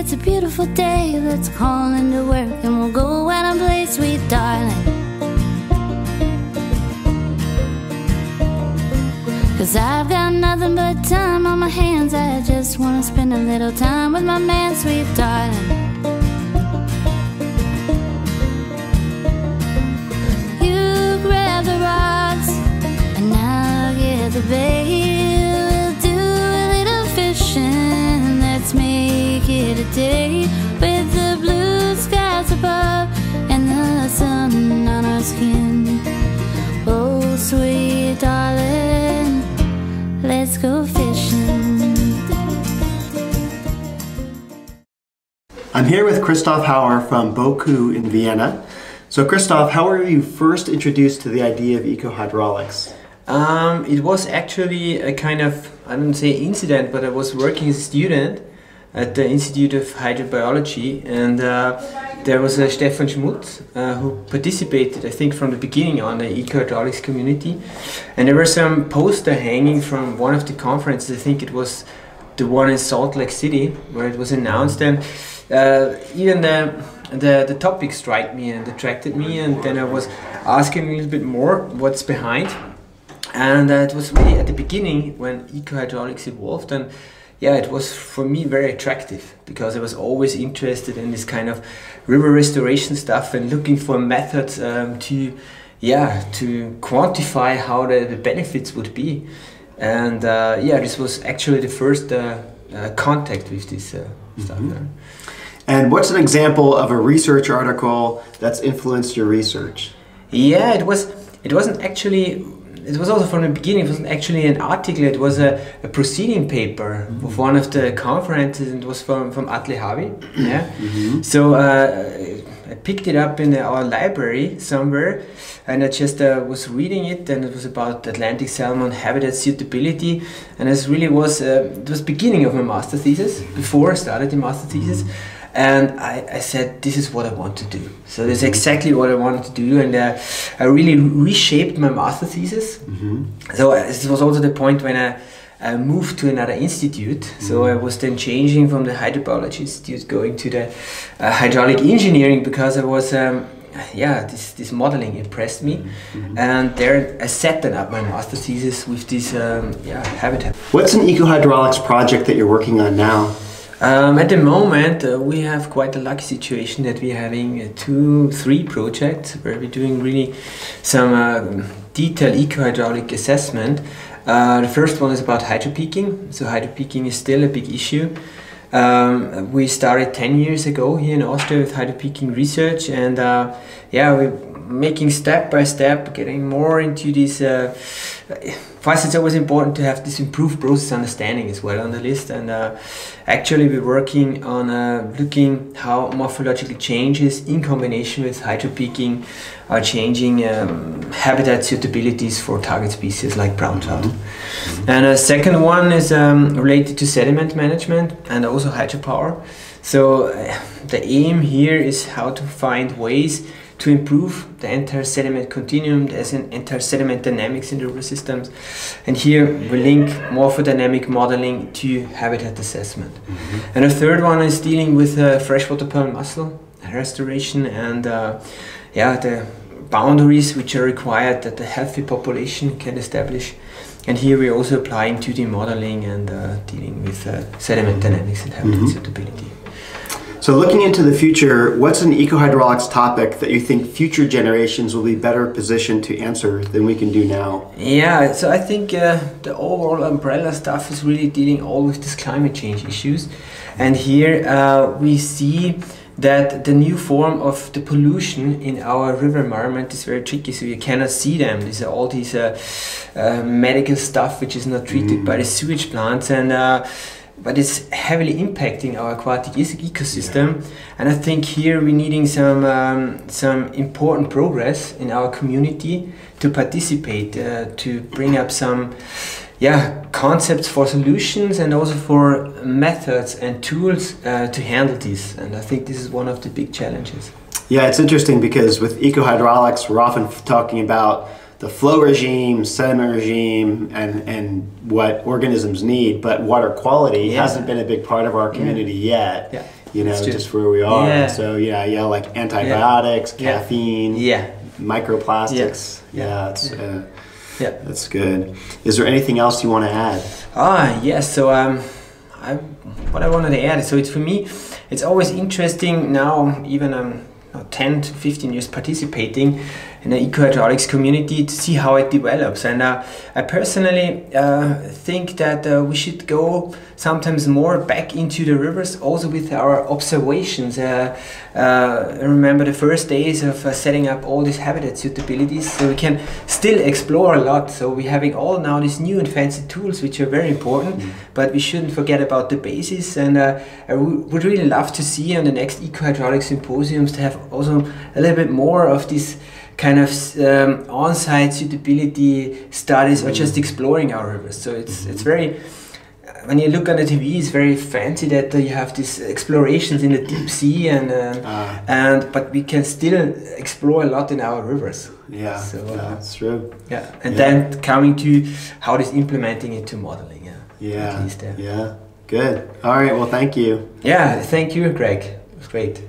it's a beautiful day, let's call into work and we'll go out and play, sweet darling. 'Cause I've got nothing but time on my hands, I just wanna spend a little time with my man, sweet darling. You grab the rocks and I'll get the bait. We'll do a little fishing, let's make it a day with the blue skies above and the sun on our skin. Oh, sweet darling, let's go fishing. I'm here with Christoph Hauer from BOKU in Vienna. So Christoph, how were you first introduced to the idea of ecohydraulics? It was actually a kind of, I don't say incident, but I was working as a student at the Institute of Hydrobiology, and there was a Stefan Schmutz who participated, I think, from the beginning on the Ecohydraulics community. And there were some posters hanging from one of the conferences, I think it was the one in Salt Lake City, where it was announced, and even the topic struck me and attracted me, and then I was asking a little bit more what's behind. And it was really at the beginning when ecohydraulics evolved, and yeah, it was for me very attractive because I was always interested in this kind of river restoration stuff and looking for methods to quantify how the benefits would be. And yeah, this was actually the first contact with this stuff. And what's an example of a research article that's influenced your research? Yeah, it wasn't actually. It was also from the beginning, it wasn't actually an article, it was a proceeding paper of one of the conferences, and it was from Atle Havi. Yeah. So I picked it up in our library somewhere, and I just was reading it, and it was about Atlantic salmon habitat suitability, and it really was, it was beginning of my master thesis, before I started the master thesis. And I said, this is what I want to do. So that's exactly what I wanted to do, and I really reshaped my master thesis. So this was also the point when I moved to another institute. So I was then changing from the hydrobiology institute, going to the hydraulic engineering, because I was, this modeling impressed me. And there I set then up my master thesis with this habitat. What's an ecohydraulics project that you're working on now? At the moment, we have quite a lucky situation that we're having 2-3 projects where we're doing really some detailed ecohydraulic assessment. The first one is about hydropeaking. So hydropeaking is still a big issue. We started 10 years ago here in Austria with hydropeaking research, and we're making step by step, getting more into this. For us, it's always important to have this improved process understanding as well on the list, and actually we're working on looking how morphological changes in combination with hydropeaking are changing habitat suitabilities for target species like brown trout. And a second one is related to sediment management and also hydropower. So the aim here is how to find ways to improve the entire sediment continuum, as in entire sediment dynamics in the river systems. And here we link morphodynamic modeling to habitat assessment. And the third one is dealing with freshwater pearl mussel restoration and the boundaries which are required that a healthy population can establish. And here we're also applying 2D modeling and dealing with sediment dynamics and habitat suitability. So looking into the future, what's an ecohydraulics topic that you think future generations will be better positioned to answer than we can do now? Yeah, so I think the overall umbrella stuff is really dealing all with these climate change issues. And here we see that the new form of the pollution in our river environment is very tricky, so you cannot see them. These are all these medical stuff which is not treated by the sewage plants, and but it's heavily impacting our aquatic ecosystem. And I think here we're needing some important progress in our community to participate, to bring up some concepts for solutions and also for methods and tools to handle this. And I think this is one of the big challenges. Yeah, it's interesting because with ecohydraulics, we're often talking about the flow regime, sediment regime, and what organisms need, but water quality hasn't been a big part of our community yet. you know, It's true. just where we are. Yeah. So yeah, like antibiotics, Yeah. caffeine, Yeah. microplastics. Yeah. Yeah, it's Yeah. that's good. Is there anything else you want to add? Yes. So what I wanted to add. So it's for me, it's always interesting now. Even 10 to 15 years participating in the ecohydraulics community to see how it develops. And I personally think that we should go sometimes more back into the rivers also with our observations. I remember the first days of setting up all these habitat suitabilities, so we can still explore a lot. So we're having all now these new and fancy tools which are very important, but we shouldn't forget about the basis. And I would really love to see on the next ecohydraulic symposiums to have also a little bit more of this kind of on-site suitability studies or just exploring our rivers. So it's very, when you look on the TV, it's very fancy that you have these explorations in the deep sea and but we can still explore a lot in our rivers. Yeah, so, that's true. Yeah, and then coming to how it is implementing into modeling. Yeah, at least, yeah, good. All right, well, thank you. Yeah, thank you, Greg. It was great.